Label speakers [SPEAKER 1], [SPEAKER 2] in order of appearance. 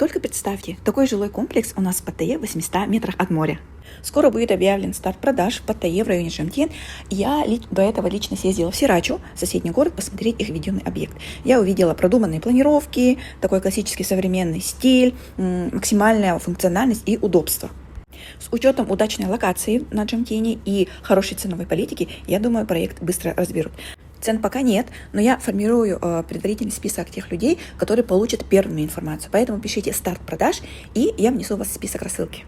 [SPEAKER 1] Только представьте, такой жилой комплекс у нас в Паттайе в 800 метрах от моря. Скоро будет объявлен старт продаж в Паттайе в районе Жамтьен. Я до этого лично съездила в Сирачу, соседний город, посмотреть их введенный объект. Я увидела продуманные планировки, такой классический современный стиль, максимальная функциональность и удобство. С учетом удачной локации на Жамтьене и хорошей ценовой политики, я думаю, проект быстро разберут. Цен пока нет, но я формирую предварительный список тех людей, которые получат первую информацию. Поэтому пишите старт продаж, и я внесу вас в список рассылки.